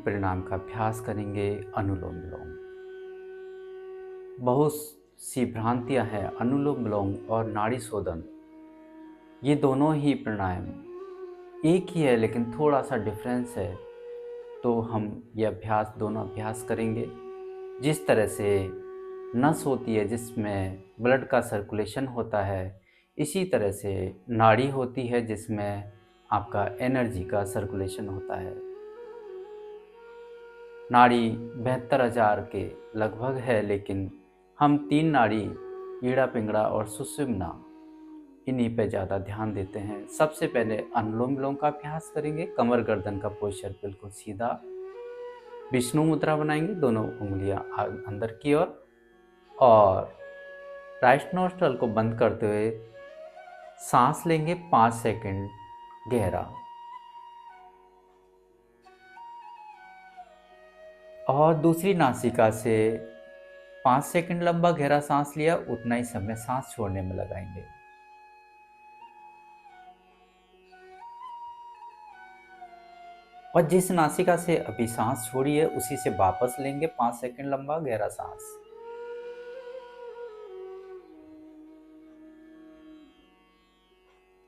प्राणायाम का अभ्यास करेंगे अनुलोम विलोम। बहुत सी भ्रांतियां हैं अनुलोम विलोम और नाड़ी शोधन। ये दोनों ही प्राणायाम एक ही है लेकिन थोड़ा सा डिफरेंस है। तो हम ये अभ्यास दोनों अभ्यास करेंगे। जिस तरह से नस होती है जिसमें ब्लड का सर्कुलेशन होता है, इसी तरह से नाड़ी होती है जिसमें आपका एनर्जी का सर्कुलेशन होता है। नाड़ी 72,000 के लगभग है, लेकिन हम 3 नाड़ी ईड़ा पिंगला और सुषुम्ना इन्हीं पे ज़्यादा ध्यान देते हैं। सबसे पहले अनुलोम विलोम का अभ्यास करेंगे। कमर गर्दन का पोस्चर बिल्कुल सीधा, विष्णु मुद्रा बनाएंगे, दोनों उंगलियां अंदर की ओर और राइट नोस्ट्रल को बंद करते हुए सांस लेंगे 5 सेकंड गहरा, और दूसरी नासिका से 5 सेकंड लंबा गहरा सांस लिया, उतना ही समय सांस छोड़ने में लगाएंगे। और जिस नासिका से अभी सांस छोड़ी है उसी से वापस लेंगे 5 सेकंड लंबा गहरा सांस।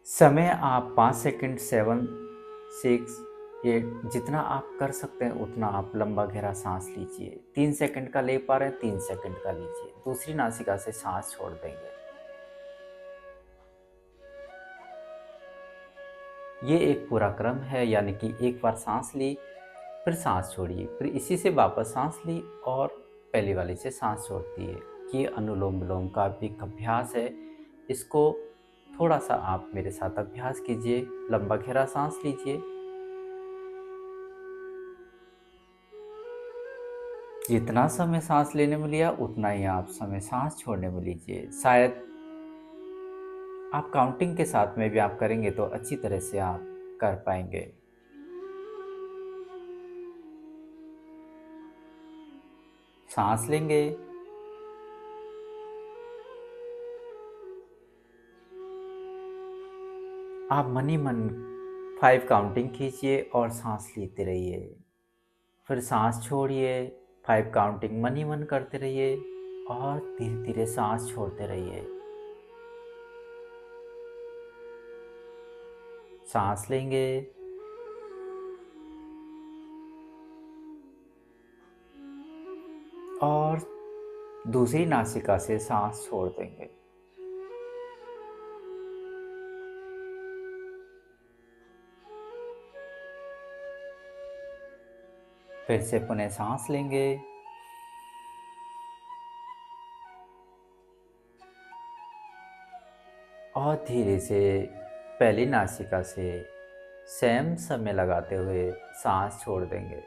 समय आप 5 सेकंड, 7, 6, 8 जितना आप कर सकते हैं उतना आप लंबा गहरा सांस लीजिए। 3 सेकंड का ले पा रहे हैं 3 सेकंड का लीजिए, दूसरी नासिका से सांस छोड़ देंगे। ये एक पूरा क्रम है, यानी कि एक बार सांस ली, फिर सांस छोड़िए, फिर इसी से वापस सांस ली और पहली वाली से सांस छोड़ दिए। ये अनुलोम विलोम का भी एक अभ्यास है। इसको थोड़ा सा आप मेरे साथ अभ्यास कीजिए। लंबा गहरा सांस लीजिए। जितना समय सांस लेने में लिया उतना ही आप समय सांस छोड़ने में लीजिए। शायद आप काउंटिंग के साथ में भी आप करेंगे तो अच्छी तरह से आप कर पाएंगे। सांस लेंगे, आप मन ही मन 5 काउंटिंग कीजिए और सांस लेते रहिए। फिर सांस छोड़िए, 5 काउंटिंग मन ही मन करते रहिए और धीरे धीरे सांस छोड़ते रहिए। सांस लेंगे और दूसरी नासिका से सांस छोड़ देंगे। फिर से पुनः सांस लेंगे और धीरे से पहली नासिका से सेम समय लगाते हुए सांस छोड़ देंगे।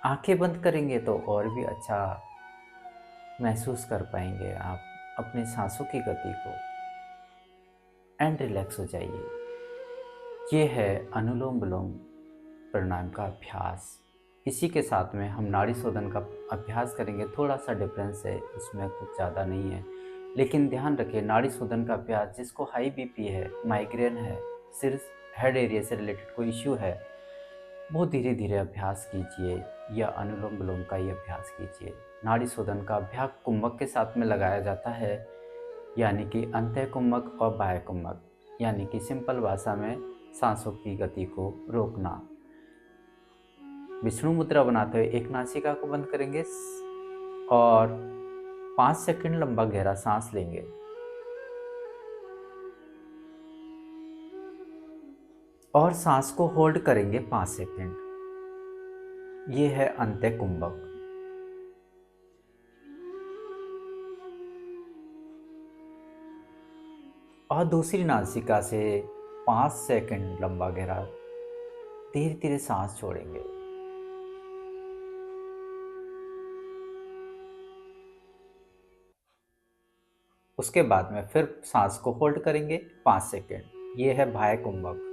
आंखें बंद करेंगे तो और भी अच्छा महसूस कर पाएंगे आप अपनी सांसों की गति को। एंड रिलैक्स हो जाइए। ये है अनुलोम विलोम प्राणायाम का अभ्यास। इसी के साथ में हम नाड़ी शोधन का अभ्यास करेंगे। थोड़ा सा डिफरेंस है, उसमें कुछ ज़्यादा नहीं है, लेकिन ध्यान रखिए नाड़ी शोधन का अभ्यास जिसको हाई बीपी है, माइग्रेन है, सिर हेड एरिया से रिलेटेड कोई इश्यू है, वो धीरे धीरे अभ्यास कीजिए या अनुलोम विलोम का ही अभ्यास कीजिए। नाड़ी शोधन का अभ्यास कुंभक के साथ में लगाया जाता है, यानी कि अंतः कुंभक और बाह्य कुंभक, यानी कि सिंपल भाषा में सांसों की गति को रोकना। विष्णु मुद्रा बनाते हुए एक नासिका को बंद करेंगे और 5 सेकंड लंबा गहरा सांस लेंगे और सांस को होल्ड करेंगे 5 सेकंड। ये है अंत्य कुंभक। और दूसरी नासिका से 5 सेकंड लंबा गहरा धीरे धीरे सांस छोड़ेंगे। उसके बाद में फिर सांस को होल्ड करेंगे 5 सेकंड। ये है बाह्य कुंभक।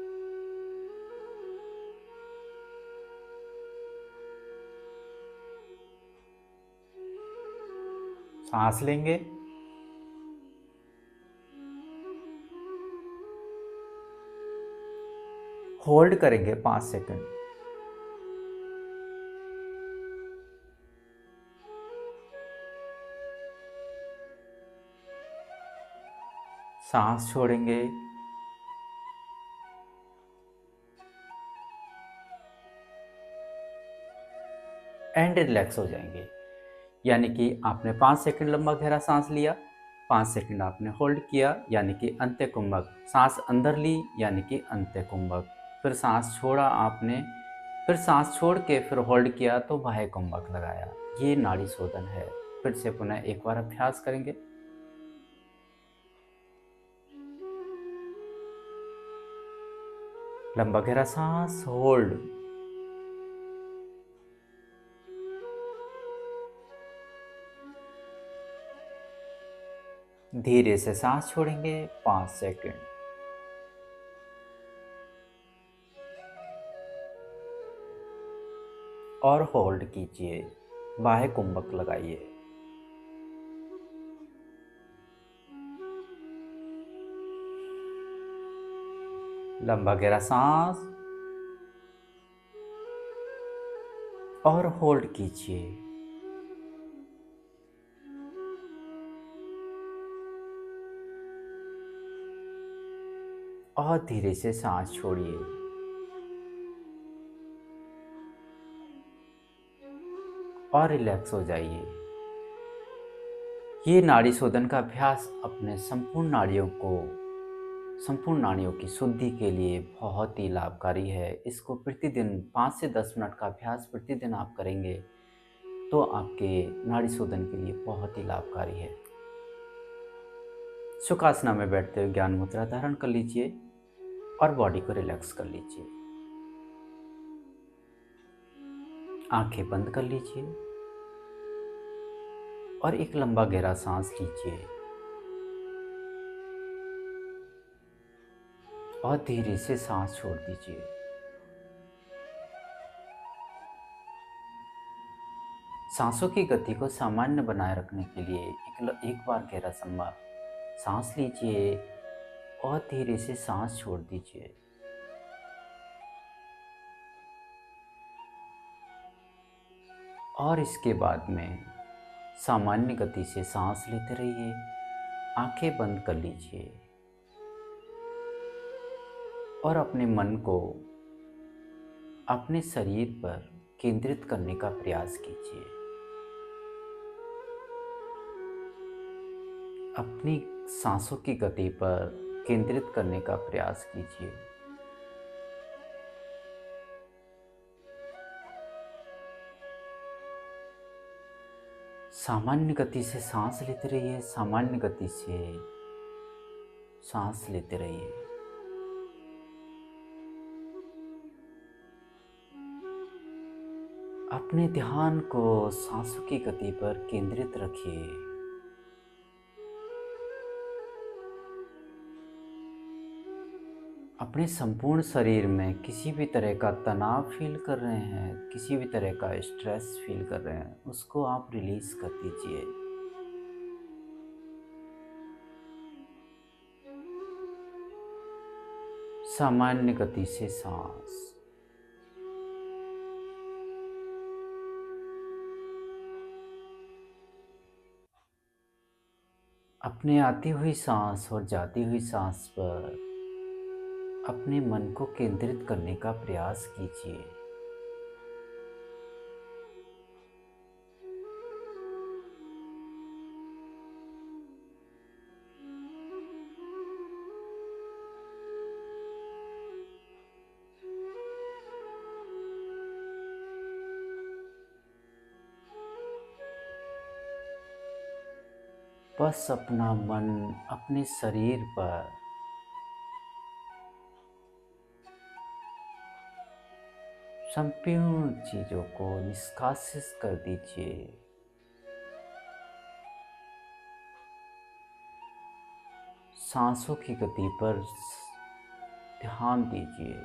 सांस लेंगे होल्ड करेंगे 5 सेकंड सांस छोड़ेंगे एंड रिलैक्स हो जाएंगे। यानी कि आपने 5 सेकंड लंबा गहरा सांस लिया, 5 सेकंड आपने होल्ड किया यानी कि अंत्य कुंभक, सांस अंदर ली यानी कि अंत्य कुंभक, फिर सांस छोड़ा आपने, फिर सांस छोड़ के फिर होल्ड किया तो बाह्य कुंभक लगाया। ये नाड़ी शोधन है। फिर से पुनः एक बार अभ्यास करेंगे। लंबा गहरा सांस होल्ड, धीरे से सांस छोड़ेंगे 5 सेकंड, और होल्ड कीजिए, बाह्य कुंभक लगाइए। लंबा गहरा सांस और होल्ड कीजिए, और धीरे से सांस छोड़िए और रिलैक्स हो जाइए। ये नाड़ी शोधन का अभ्यास अपने संपूर्ण नाड़ियों की शुद्धि के लिए बहुत ही लाभकारी है। इसको प्रतिदिन 5 से 10 मिनट का अभ्यास प्रतिदिन आप करेंगे तो आपके नाड़ी शोधन के लिए बहुत ही लाभकारी है। सुखासना में बैठते हुए ज्ञान मुद्रा धारण कर लीजिए और बॉडी को रिलैक्स कर लीजिए। आंखें बंद कर लीजिए और एक लंबा गहरा सांस लीजिए और धीरे से सांस छोड़ दीजिए। सांसों की गति को सामान्य बनाए रखने के लिए एक बार गहरा सांस लीजिए और धीरे से सांस छोड़ दीजिए। और इसके बाद में सामान्य गति से सांस लेते रहिए। आंखें बंद कर लीजिए और अपने मन को अपने शरीर पर केंद्रित करने का प्रयास कीजिए। अपनी सांसों की गति पर केंद्रित करने का प्रयास कीजिए। सामान्य गति से सांस लेते रहिए, सामान्य गति से सांस लेते रहिए। अपने ध्यान को सांसों की गति पर केंद्रित रखिए। अपने संपूर्ण शरीर में किसी भी तरह का तनाव फील कर रहे हैं, किसी भी तरह का स्ट्रेस फील कर रहे हैं, उसको आप रिलीज कर दीजिए। सामान्य गति से सांस। अपने आती हुई सांस और जाती हुई सांस पर अपने मन को केंद्रित करने का प्रयास कीजिए। बस अपना मन अपने शरीर पर संपूर्ण चीजों को निष्कासित कर दीजिए। सांसों की गति पर ध्यान दीजिए।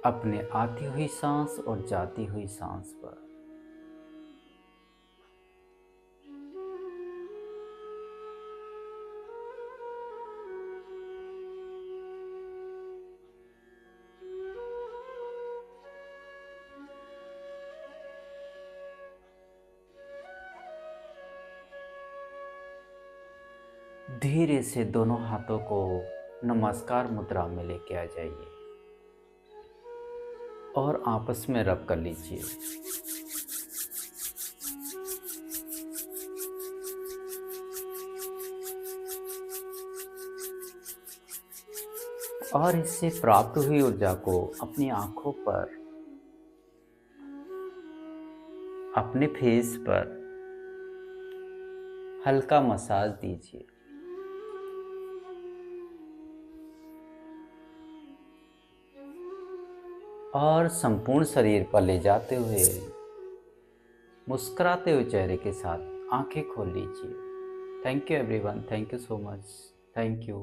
अपने आती हुई सांस और जाती हुई सांस पर। धीरे से दोनों हाथों को नमस्कार मुद्रा में लेके आ जाइए और आपस में रब कर लीजिए। और इससे प्राप्त हुई ऊर्जा को अपनी आंखों पर, अपने फेस पर हल्का मसाज दीजिए। और संपूर्ण शरीर पर ले जाते हुए मुस्कुराते हुए चेहरे के साथ आंखें खोल लीजिए। Thank you everyone, thank you so much, thank you.